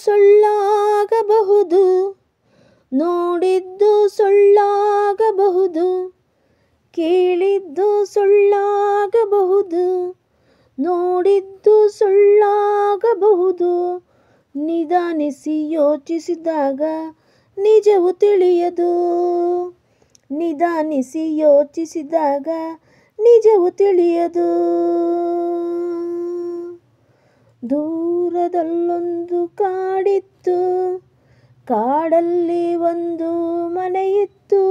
ಸುಳ್ಳಾಗಬಹುದು, ನೋಡಿದ್ದು ಸುಳ್ಳಾಗಬಹುದು, ಕೇಳಿದ್ದು ಸುಳ್ಳಾಗಬಹುದು, ನೋಡಿದ್ದು ಸುಳ್ಳಾಗಬಹುದು. ನಿಧಾನಿಸಿ ಯೋಚಿಸಿದಾಗ ನಿಜವು ತಿಳಿಯದು, ನಿಧಾನಿಸಿ ಯೋಚಿಸಿದಾಗ ನಿಜವು ತಿಳಿಯದು. ದೂರದಲ್ಲೊಂದು ಕಾಡಿತ್ತು, ಕಾಡಲ್ಲಿ ಒಂದು ಮನೆಯಿತ್ತು,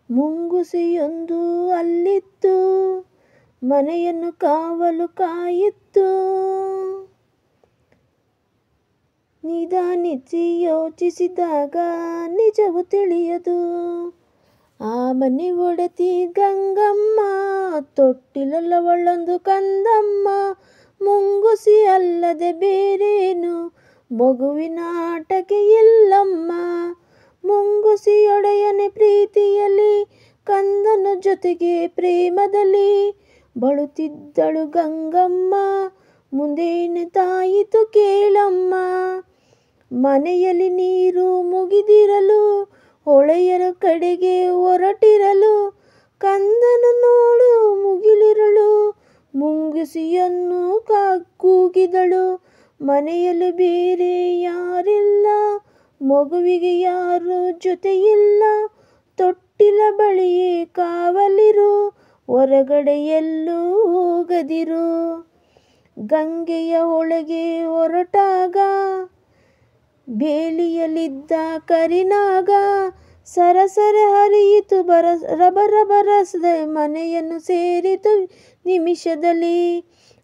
ಮುಂಗುಸಿಯೊಂದು ಅಲ್ಲಿತ್ತು, ಮನೆಯನ್ನು ಕಾವಲು ಕಾಯಿತ್ತು. ನಿಧಾನಿಸಿ ಯೋಚಿಸಿದಾಗ ನಿಜವು ತಿಳಿಯದು. ಆ ಮನೆ ಒಡತಿ ಗಂಗಮ್ಮ, ತೊಟ್ಟಿಲಲ್ಲವಳೊಂದು ಕಂದಮ್ಮ, ಮುಂಗುಸಿ ಅಲ್ಲದೆ ಬೇರೇನು ಮಗುವಿನ ಆಟಕ್ಕೆ ಇಲ್ಲಮ್ಮ. ಮುಂಗುಸಿಯೊಡೆಯನೆ ಪ್ರೀತಿಯಲ್ಲಿ, ಕಂದನ ಜೊತೆಗೆ ಪ್ರೇಮದಲ್ಲಿ ಬಳುತ್ತಿದ್ದಳು ಗಂಗಮ್ಮ. ಮುಂದೇನಾಯಿತು ಕೇಳಮ್ಮ. ಮನೆಯಲ್ಲಿ ನೀರು ಮುಗಿದಿರಲು, ಹೊಳೆಯರ ಕಡೆಗೆ ಹೊರಟಿರಲು, ಕಂದನು ನೋಡು ಮುಗಿಲಿರಳು, ಮುಂಗುಸಿಯನ್ನು ಕೂಗಿದಳು. ಮನೆಯಲ್ಲಿ ಬೇರೆ ಯಾರಿಲ್ಲ, ಮಗುವಿಗೆ ಯಾರು ಜೊತೆಯಿಲ್ಲ, ತೊಟ್ಟಿಲ ಬಳಿಯೇ ಕಾವಲಿರು, ಹೊರಗಡೆ ಎಲ್ಲೂ ಹೋಗದಿರು. ಗಂಗೆಯ ಒಳಗೆ ಹೊರಟಾಗ ಬೇಲಿಯಲ್ಲಿದ್ದ ಕರಿನಾಗ, ಸರಸರ ಹರಿಯಿತು ರಭಸದೆ ಮನೆಯನ್ನು ಸೇರಿತು ನಿಮಿಷದಲ್ಲಿ.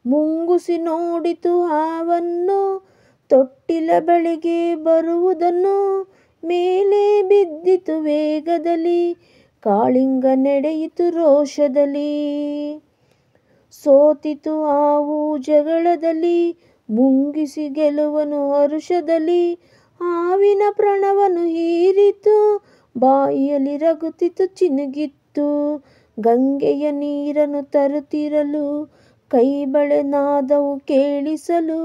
ಮುಂಗುಸಿ ನೋಡಿತು ಹಾವನ್ನು, ತೊಟ್ಟಿಲ ಬಳಿಗೆ ಬರುವುದನ್ನು, ಮೇಲೆ ಬಿದ್ದಿತು ವೇಗದಲ್ಲಿ, ಕಾಳಿಂಗ ನಡೆಯಿತು ರೋಷದಲ್ಲಿ. ಸೋತಿತು ಹಾವು ಜಗಳದಲ್ಲಿ, ಮುಂಗುಸಿ ಗೆಲುವನು ಹರುಷದಲ್ಲಿ, ಹಾವಿನ ಪ್ರಾಣವನ್ನು ಹೀರಿತು, ಬಾಯಿಯಲ್ಲಿ ರಗುತ್ತಿತು ಚಿನುಗಿತ್ತು. ಗಂಗೆಯ ನೀರನ್ನು ತರುತ್ತಿರಲು, ಕೈಬಳೆ ನಾದವು ಕೇಳಿಸಲು,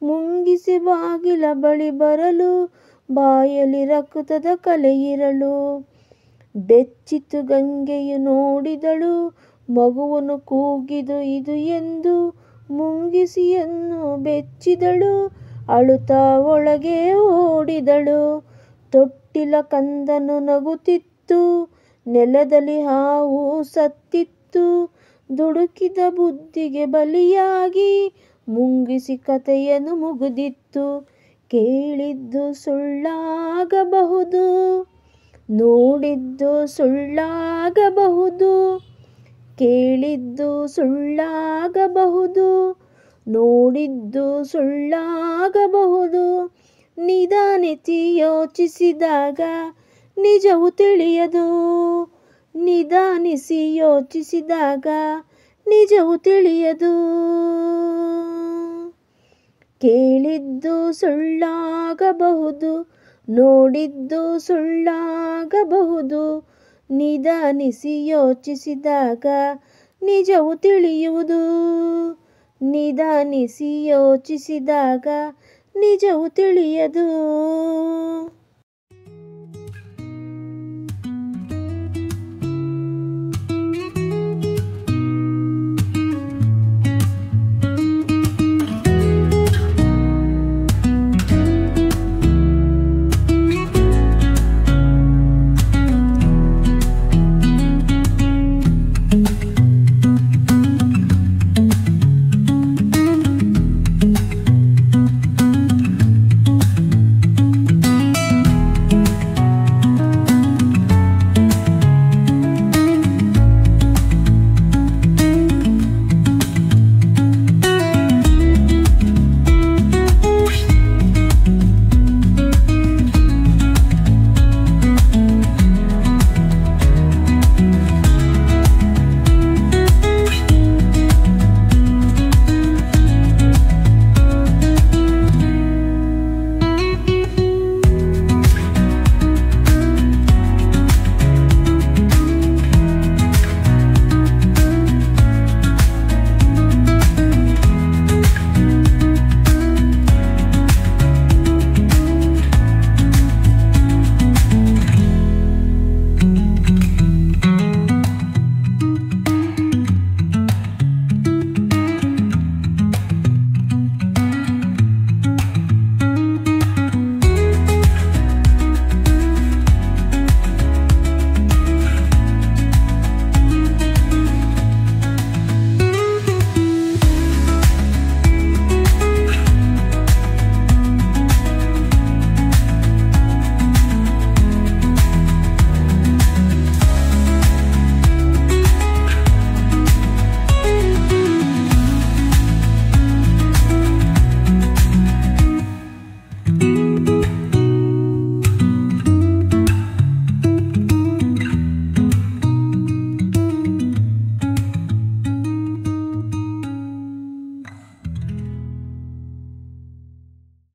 ಮುಂಗುಸಿ ಬಾಗಿಲ ಬಳಿ ಬರಲು, ಬಾಯಲ್ಲಿ ರಕುತದ ಕಲೆಯಿರಲು. ಬೆಚ್ಚಿತು ಗಂಗೆಯು ನೋಡಿದಳು, ಮಗುವನ್ನು ಕೂಗಿದು ಇದು ಎಂದು, ಮುಂಗುಸಿಯನ್ನು ಬೆಚ್ಚಿದಳು, ಅಳುತ್ತಾ ಒಳಗೆ ಓಡಿದಳು. ತೊಟ್ಟಿಲ ಕಂದನು ನಗುತ್ತಿತ್ತು, ನೆಲದಲ್ಲಿ ಹಾವು ಸತ್ತಿತ್ತು, ದುಡುಕಿದ ಬುದ್ಧಿಗೆ ಬಲಿಯಾಗಿ ಮುಂಗುಸಿ ಕಥೆಯನ್ನು ಮುಗಿದಿತ್ತು. ಕೇಳಿದ್ದು ಸುಳ್ಳಾಗಬಹುದು, ನೋಡಿದ್ದು ಸುಳ್ಳಾಗಬಹುದು, ಕೇಳಿದ್ದು ಸುಳ್ಳಾಗಬಹುದು, ನೋಡಿದ್ದು ಸುಳ್ಳಾಗಬಹುದು. ನಿಧಾನಿಸಿ ಯೋಚಿಸಿದಾಗ ನಿಜವು ತಿಳಿಯದು, ನಿಧಾನಿಸಿ ಯೋಚಿಸಿದಾಗ ನಿಜವು ತಿಳಿಯದು. ಕೇಳಿದ್ದು ಸುಳ್ಳಾಗಬಹುದು, ನೋಡಿದ್ದು ಸುಳ್ಳಾಗಬಹುದು, ನಿಧಾನಿಸಿ ಯೋಚಿಸಿದಾಗ ನಿಜವು ತಿಳಿಯುವುದು, ನಿಧಾನಿಸಿ ಯೋಚಿಸಿದಾಗ ನಿಜವು ತಿಳಿಯದು.